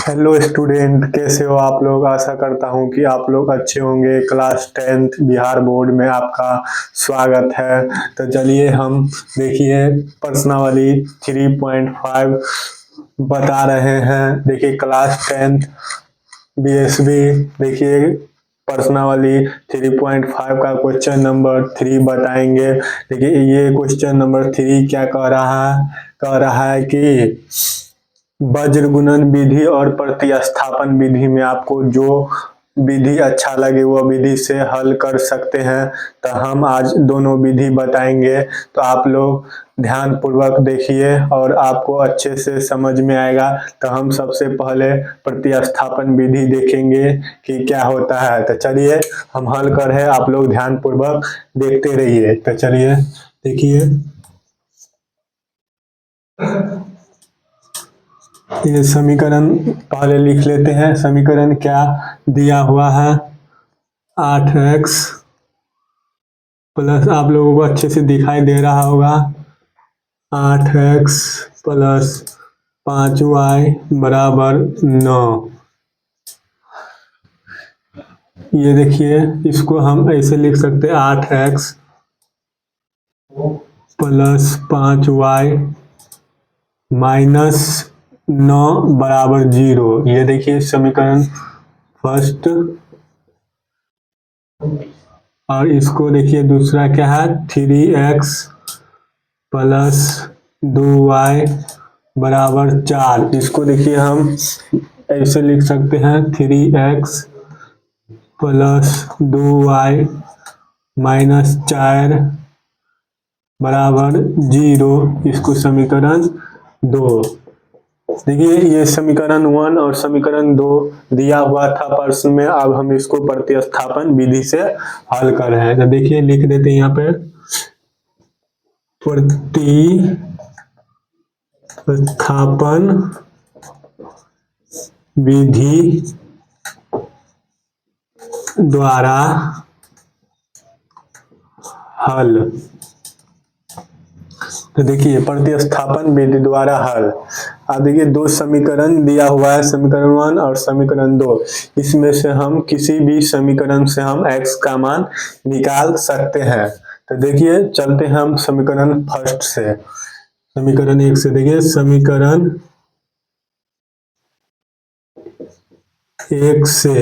Hello student, कैसे हो आप लोग। आशा करता हूं कि आप लोग अच्छे होंगे। क्लास 10th बिहार बोर्ड में आपका स्वागत है। तो चलिए हम देखिए प्रश्नावली 3.5 बता रहे हैं। देखिए क्लास 10th बीएसबी देखिए प्रश्नावली 3.5 का क्वेश्चन नंबर 3 बताएंगे। देखिए ये क्वेश्चन नंबर 3 क्या कह रहा है कि वज्र गुणन विधि और प्रतिस्थापन विधि में आपको जो विधि अच्छा लगे वो विधि से हल कर सकते हैं। तो हम आज दोनों विधि बताएंगे, तो आप लोग ध्यान पूर्वक देखिए और आपको अच्छे से समझ में आएगा। तो हम सबसे पहले प्रतिस्थापन विधि देखेंगे कि क्या होता है। तो चलिए हम हल कर है, आप लोग ध्यान पूर्वक देखते रहिए। तो चलिए देखिए ये समीकरण पहले लिख लेते हैं। समीकरण क्या दिया हुआ है, 8x प्लस, आप लोगों को अच्छे से दिखाई दे रहा होगा, 8x प्लस 5y बराबर 9। ये देखिए इसको हम ऐसे लिख सकते हैं, 8x प्लस 5y माइनस 9 बराबर 0। ये देखिए समीकरण फर्स्ट। और इसको देखिए दूसरा क्या है, 3x प्लस 2y बराबर 4। इसको देखिए हम ऐसे लिख सकते हैं, 3x प्लस 2y माइनस 4 बराबर 0। इसको समीकरण 2। देखिए ये समीकरण 1 और समीकरण 2 दिया हुआ था प्रश्न में। अब हम इसको प्रतिस्थापन विधि से हल कर रहे हैं। तो देखिए लिख देते हैं यहाँ पे, प्रतिस्थापन विधि द्वारा हल। तो देखिए प्रतिस्थापन विधि द्वारा हल। अब देखिए दो समीकरण दिया हुआ है, समीकरण 1 और समीकरण 2। इसमें से हम किसी भी समीकरण से हम x का मान निकाल सकते हैं। तो देखिए चलते हैं हम समीकरण फर्स्ट से, समीकरण 1 से। देखिए समीकरण 1 से,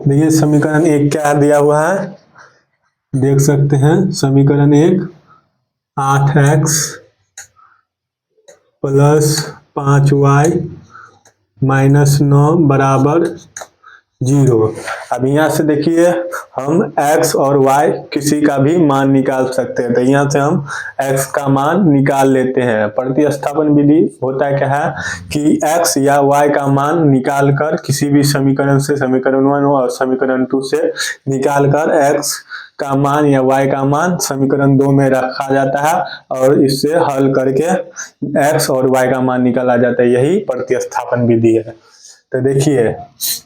देखिए समीकरण 1 क्या दिया हुआ है, देख सकते हैं। समीकरण 1 8x प्लस 5y माइनस 9 बराबर 0। अब यहाँ से देखिए हम x और y किसी का भी मान निकाल सकते हैं। तो यहाँ से हम x का मान निकाल लेते हैं। प्रतिस्थापन विधि होता क्या है कि x या y का मान निकाल कर किसी भी समीकरण से, समीकरण 1 और समीकरण 2 से निकाल कर x का मान या y का मान समीकरण 2 में रखा जाता है और इससे हल करके x और y का मान निकाला जाता है। यही प्रतिस्थापन विधि है। तो देखिए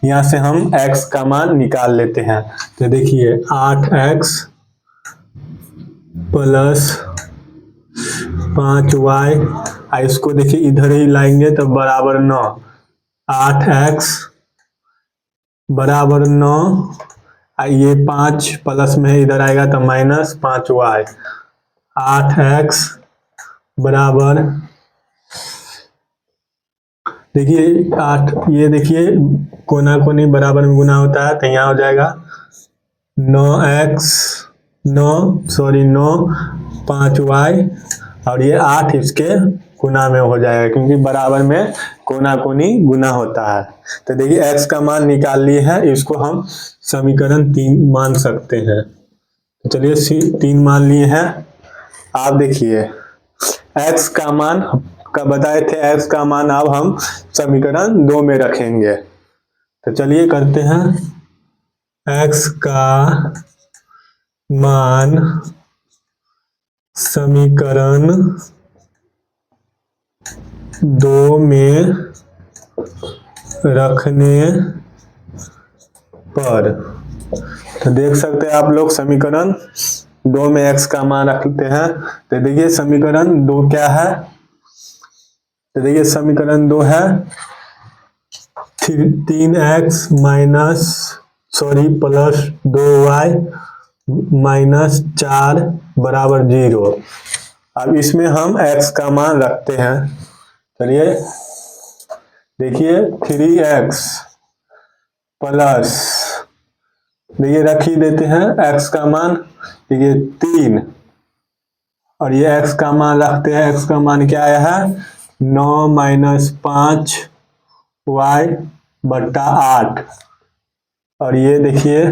यहाँ से हम x का मान निकाल लेते हैं। तो देखिए 8x प्लस 5y, इसको देखिए इधर ही लाएंगे तो बराबर 9। 8x बराबर 9, ये 5 प्लस में इधर आएगा तो माइनस 5y। 8x बराबर, देखिए 8, ये देखिए कोना कोनी बराबर में गुना होता है तो यहाँ हो जाएगा 9x 9 5y, और ये 8 इसके गुना में हो जाएगा क्योंकि बराबर में कोना कोनी गुना होता है। तो देखिए x का मान निकाल लिए हैं, इसको हम समीकरण 3 मान सकते हैं। तो चलिए 3 मान लिए हैं। आप देखिए x का मान का बताए थे, x का मान अब हम समीकरण 2 में रखेंगे। तो चलिए करते हैं, x का मान समीकरण 2 में रखने पर, तो देख सकते हैं आप लोग समीकरण 2 में x का मान रखते हैं। तो देखिए समीकरण 2 क्या है, तो देखिए समीकरण 2 है 3x प्लस 2y माइनस 4 बराबर 0। अब इसमें हम x का मान रखते हैं। चलिए देखिए 3x प्लस, देखिए रख ही देते हैं x का मान, देखिए 3 और ये x का मान रखते हैं। x का मान क्या आया है 9 माइनस 5 y बट्टा 8 और ये देखिए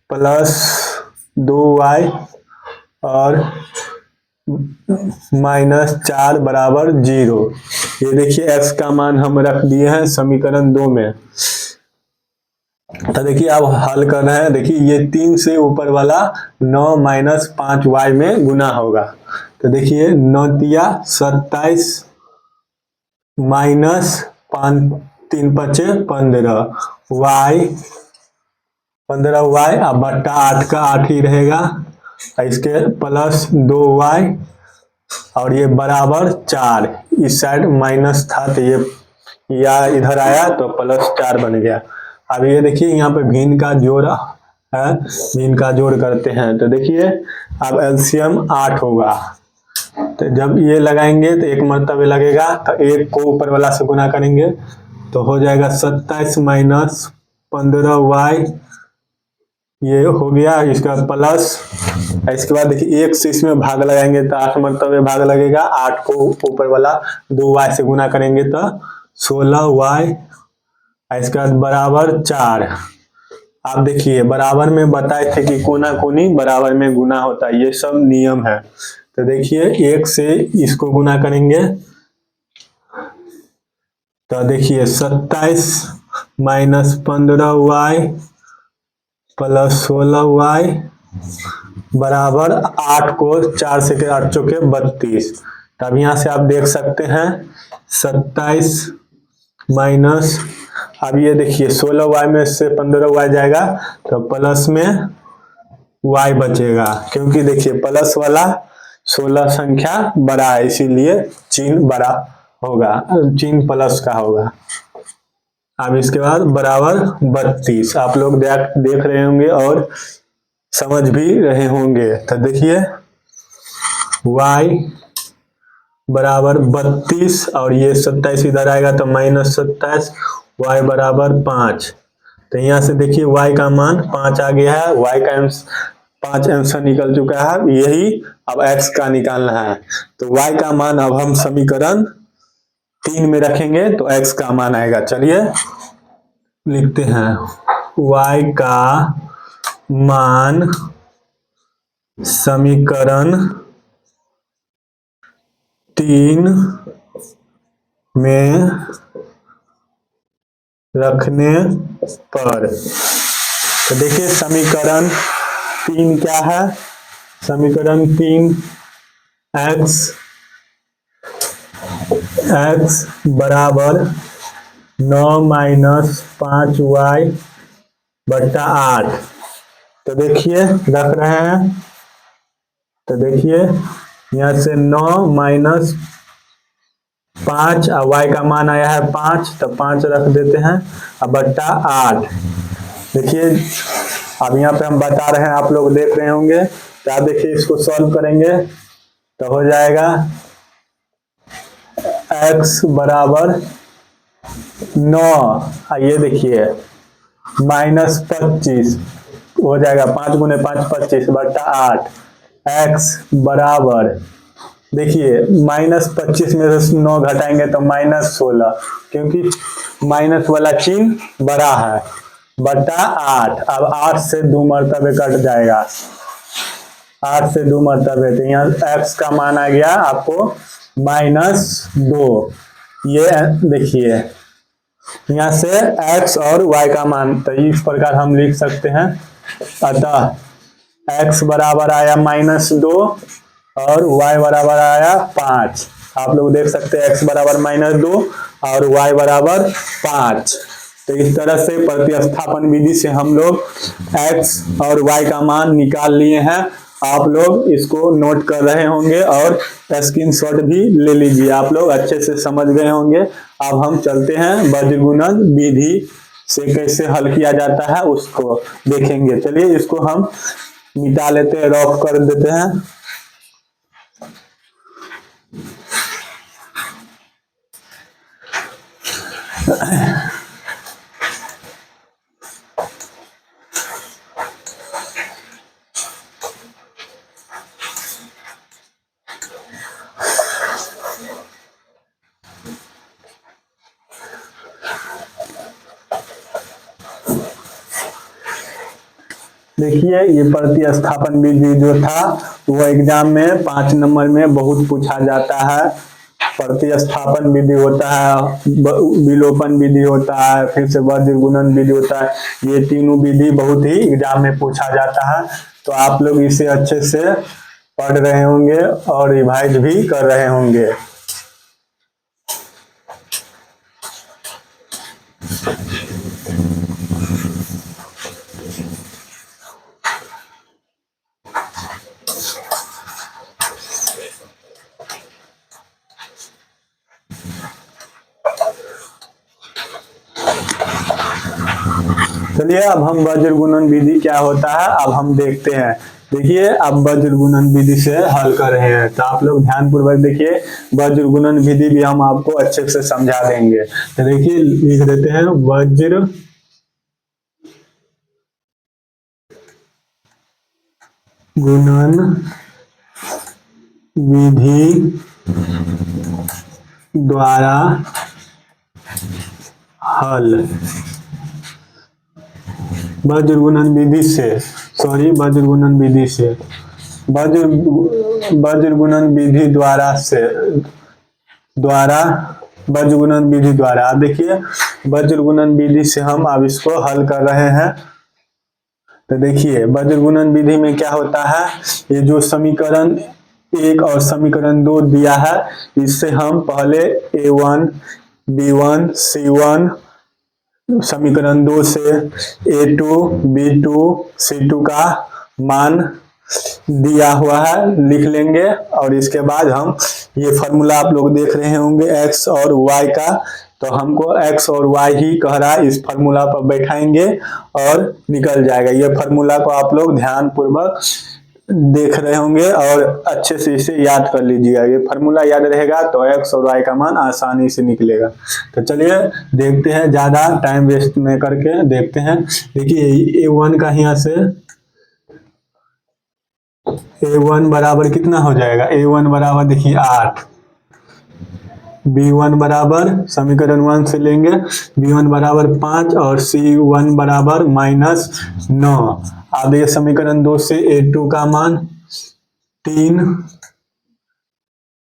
प्लस 2y और माइनस 4 बराबर 0। ये देखिए x का मान हम रख दिए हैं समीकरण 2 में। तो देखिए अब हल कर रहे हैं। देखिए ये 3 से ऊपर वाला 9 माइनस 5y में गुना होगा। तो देखिए 9 तिया 27 माइनस 5 3 5 15y 15y अब बट्टा 8 का 8 ही रहेगा, इसके प्लस 2y और ये बराबर 4। इस साइड माइनस था तो ये या इधर आया तो प्लस 4 बन गया। अब ये देखिए यहाँ पे भिन्न का जोड़ है, भिन्न का जोड़ करते हैं। तो देखिए अब एलसीएम 8 होगा। तो जब ये लगाएंगे तो एक मर्तबे लगेगा, तो एक को ऊपर वाला से गुना करेंगे तो हो जाएगा 27 माइनस 15y, ये हो गया इसका प्लस। इसके बाद देखिए 1 से इसमें भाग लगाएंगे तो 8 मर्तबे भाग लगेगा, 8 को ऊपर वाला 2y से गुना करेंगे तो 16y, इसके बाद बराबर 4। आप देखिए बराबर में बताए थे कि कोना कोनी बराबर में गुना होता है, ये सब नियम है। तो देखिए 1 से इसको गुना करेंगे तो देखिए 27 माइनस 15y प्लस 16y बराबर 8 को 4 से 8 चौके 32। तब यहाँ से आप देख सकते हैं 27 माइनस, अब ये देखिए 16y में से 15y जाएगा तो प्लस में y बचेगा, क्योंकि देखिए प्लस वाला 16 संख्या बड़ा है इसीलिए चिन्ह बड़ा होगा, चिन्ह प्लस का होगा। अब इसके बाद बराबर 32 आप लोग देख रहे होंगे और समझ भी रहे होंगे। तो देखिए y बराबर 32 और ये 27 इधर आएगा तो माइनस 27, y बराबर 5। तो यहाँ से देखिए y का मान 5 आ गया है, y का 5 आंसर निकल चुका है, यही अब x का निकालना है। तो y का मान अब हम समीकरण 3 में रखेंगे तो x का मान आएगा। चलिए लिखते हैं y का मान समीकरण 3 में रखने पर। तो देखिए समीकरण 3 क्या है, समीकरण 3 x बराबर 9 माइनस 5y बट्टा 8। तो देखिए रख रहे हैं, तो देखिए यहाँ से 9 माइनस 5 और y का मान आया है 5 तो 5 रख देते हैं अब बट्टा 8। देखिए अब यहाँ पे हम बता रहे हैं, आप लोग देख रहे होंगे। तो आप देखिए इसको सॉल्व करेंगे तो हो जाएगा x बराबर 9, ये देखिए माइनस 25 हो जाएगा, 5 गुने 5 25 बट्टा 8। x बराबर देखिए माइनस 25 में से 9 घटाएंगे तो माइनस 16, क्योंकि माइनस वाला चिन्ह बड़ा है, बट्टा 8। अब 8 से 2 मर्तबे कट जाएगा, 8 से 2 मर्तबे, तो यहाँ x का मान आ गया आपको -2। ये देखिए यहाँ से x और y का मान, तो इस प्रकार हम लिख सकते हैं। अतः x बराबर आया -2 और y बराबर आया 5। आप लोग देख सकते हैं x बराबर -2 और y बराबर 5। तो इस तरह से प्रतिस्थापन विधि से हम लोग x और y का मान निकाल लिए हैं आप लोग इसको नोट कर रहे होंगे और स्क्रीनशॉट भी ले लीजिए। आप लोग अच्छे से समझ गए होंगे। अब हम चलते हैं वज्रगुणन विधि से कैसे हल किया जाता है उसको देखेंगे। चलिए इसको हम मिटा लेते हैं, रफ कर देते हैं। देखिए ये प्रतिस्थापन विधि जो था वो एग्जाम में 5 नंबर में बहुत पूछा जाता है। प्रतिस्थापन विधि होता है, विलोपन विधि होता है, फिर से वज्रगुणन विधि होता है। ये तीनों विधि बहुत ही एग्जाम में पूछा जाता है। तो आप लोग इसे अच्छे से पढ़ रहे होंगे और रिवाइज भी कर रहे होंगे। चलिए अब हम वज्रगुणन विधि क्या होता है अब हम देखते हैं। देखिए अब वज्रगुणन विधि से हल कर रहे हैं, तो आप लोग ध्यानपूर्वक देखिए। वज्रगुणन विधि भी हम आपको अच्छे से समझा देंगे। तो देखिए लिख देते हैं वज्र गुणन विधि द्वारा हल। वज्रगुणन विधि से वज्रगुणन विधि से वज्रगुणन विधि वज्रगुणन विधि द्वारा। अब देखिए वज्रगुणन विधि से हम अब इसको हल कर रहे हैं। तो देखिए वज्रगुणन विधि में क्या होता है, ये जो समीकरण 1 और समीकरण 2 दिया है, इससे हम पहले A1 B1 C1 समीकरण 2 से A2 B2 C2 का मान दिया हुआ है लिख लेंगे। और इसके बाद हम ये फॉर्मूला आप लोग देख रहे होंगे x और y का, तो हमको x और y ही कह रहा है, इस फॉर्मूला पर बैठाएंगे और निकल जाएगा। ये फॉर्मूला को आप लोग ध्यान पूर्वक देख रहे होंगे और अच्छे से इसे याद कर लीजिएगा। ये फॉर्मूला याद रहेगा तो x और y का मान आसानी से निकलेगा। तो चलिए देखते हैं, ज्यादा टाइम वेस्ट नहीं करके देखते हैं। देखिए A1 का यहाँ से A1 बराबर कितना हो जाएगा, A1 बराबर देखिए 8, B1 बराबर समीकरण 1 से लेंगे B1 बराबर 5 और C1 बराबर -9। अब ये समीकरण 2 से A2 का मान 3,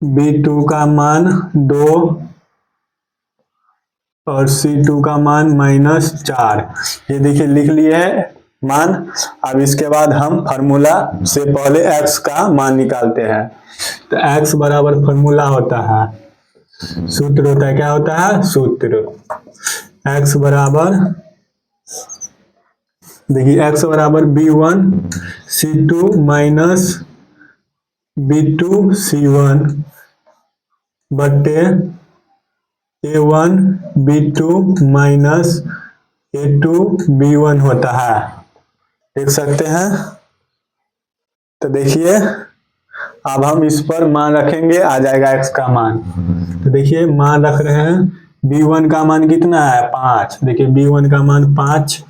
B2 का मान 2 और C2 का मान -4। ये देखिए लिख लिए है मान। अब इसके बाद हम फार्मूला से पहले x का मान निकालते हैं। तो x बराबर फार्मूला होता है, सूत्र होता है, क्या होता है सूत्र। x बराबर देखिए x बराबर B1 C2 minus B2 C1 बट्टे A1 B2 minus A2 B1 होता है। देख सकते हैं। तो देखिए अब हम इस पर मान रखेंगे, आ जाएगा x का मान। तो देखिए मान रख रहे हैं, B1 का मान कितना है 5। देखिए B1 का मान 5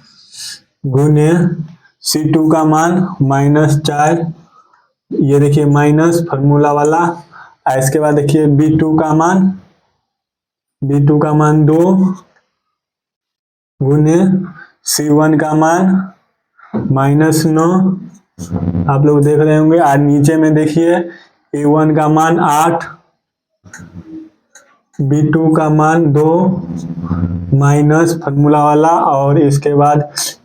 गुने C2 का मान -4, ये देखिए माइनस फार्मूला वाला। इसके बाद देखिए B2 का मान 2 गुने C1 का मान -9। आप लोग देख रहे होंगे। आज नीचे में देखिए A1 का मान 8, B2 का मान 2 माइनस फार्मूला वाला, और इसके बाद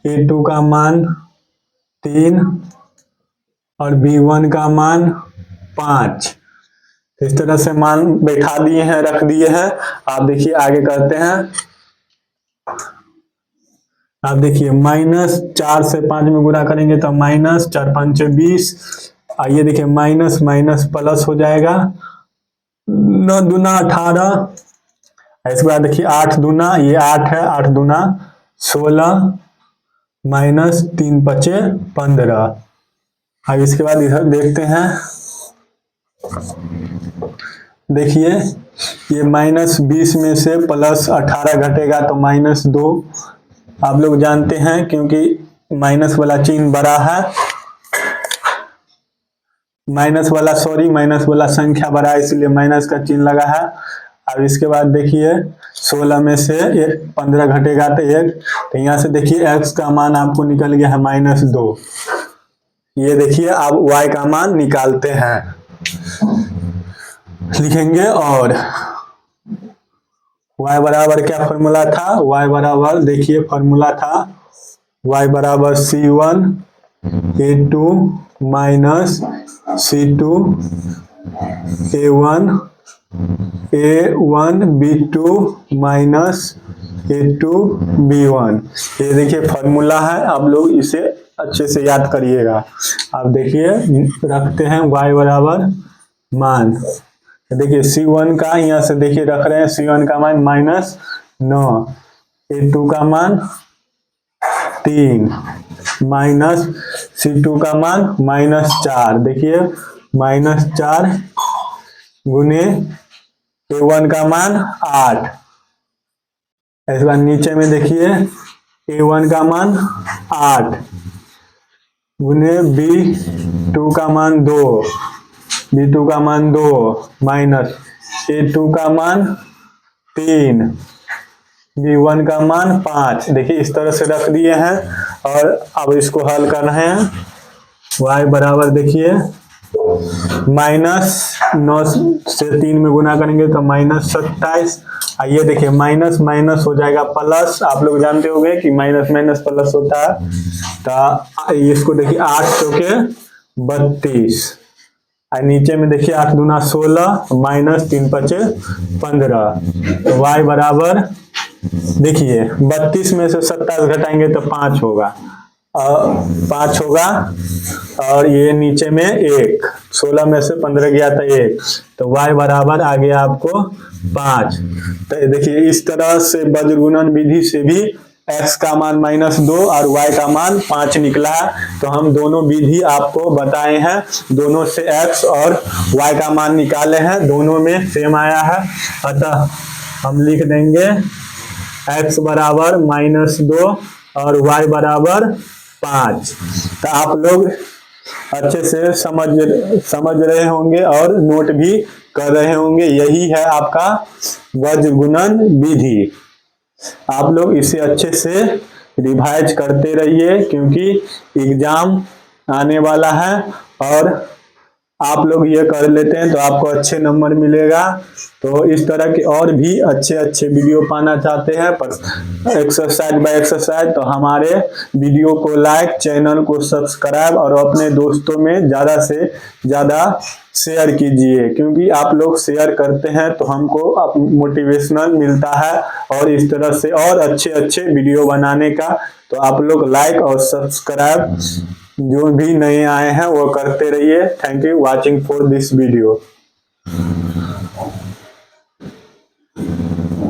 A2 का मान 3 और B1 का मान 5। इस तरह से मान बैठा दिए हैं, रख दिए हैं। आप देखिए आगे करते हैं। आप देखिए -4 से 5 में गुणा करेंगे तो -4 5 20, आइए देखिए, माइनस माइनस प्लस हो जाएगा, 9 दूना 18। इसके बाद देखिए 8 दूना, ये 8 है, 8 दूना 16 माइनस 3 पचे 15। अब इसके बाद इधर देखते हैं, देखिए ये माइनस 20 में से प्लस 18 घटेगा तो माइनस 2। आप लोग जानते हैं क्योंकि माइनस वाला चिन्ह बड़ा है, माइनस वाला संख्या बड़ा है, इसलिए माइनस का चिन्ह लगा है। अब इसके बाद देखिए 16 में से 15 घटेगा तो 1, तो यहाँ से देखिए x का मान आपको निकल गया है -2। ये देखिए अब y का मान निकालते हैं, लिखेंगे। और y बराबर क्या फॉर्मूला था, y बराबर देखिए फॉर्मूला था y बराबर C1 A2 minus C2 A1 B2 minus A2 B1। ये देखिए फॉर्मूला है, आप लोग इसे अच्छे से याद करिएगा। अब देखिए रखते हैं y बराबर मान, देखिए C1 का यहाँ से देखिए रख रहे हैं, C1 का मान -9, A2 का मान 3 माइनस C2 का मान -4। देखिए -4 गुने A1 का मान 8। इसके बाद नीचे में देखिए A1 का मान 8 गुने B2 का मान 2, B2 का मान 2 माइनस A2 का मान 3, B1 का मान 5। देखिए इस तरह से रख दिए हैं और अब इसको हल कर रहे हैं। y बराबर देखिए -9 से 3 में गुना करेंगे तो -27। आइए देखिए माइनस माइनस हो जाएगा प्लस, आप लोग जानते होंगे कि माइनस माइनस प्लस होता है। तो इसको देखिए 8 चौके 32, और नीचे में देखिए 8 दूना 16 माइनस 3 पचे 15। तो y बराबर देखिए 32 में से 27 घटाएंगे तो 5 होगा, 5 होगा, और ये नीचे में 1, 16 में से 15 गया था 1, तो y बराबर आ गया आपको 5। तो देखिए इस तरह से वज्रगुणन विधि से भी x का मान -2 और y का मान 5 निकला है। तो हम दोनों विधि आपको बताए हैं, दोनों से x और y का मान निकाले हैं, दोनों में सेम आया है। अतः हम लिख देंगे x बराबर -2 और y बराबर 5। तो आप लोग अच्छे से समझ रहे होंगे और नोट भी कर रहे होंगे। यही है आपका वज्रगुणन विधि। आप लोग इसे अच्छे से रिवाइज करते रहिए क्योंकि एग्जाम आने वाला है, और आप लोग ये कर लेते हैं तो आपको अच्छे नंबर मिलेगा। तो इस तरह के और भी अच्छे अच्छे वीडियो पाना चाहते हैं पर एक्सरसाइज बाय एक्सरसाइज, तो हमारे वीडियो को लाइक, चैनल को सब्सक्राइब और अपने दोस्तों में ज़्यादा से ज़्यादा शेयर कीजिए, क्योंकि आप लोग शेयर करते हैं तो हमको मोटिवेशनल मिलता है और इस तरह से और अच्छे अच्छे वीडियो बनाने का। तो आप लोग लाइक और सब्सक्राइब जो भी नए आए हैं वो करते रहिए। Thank you watching for this video.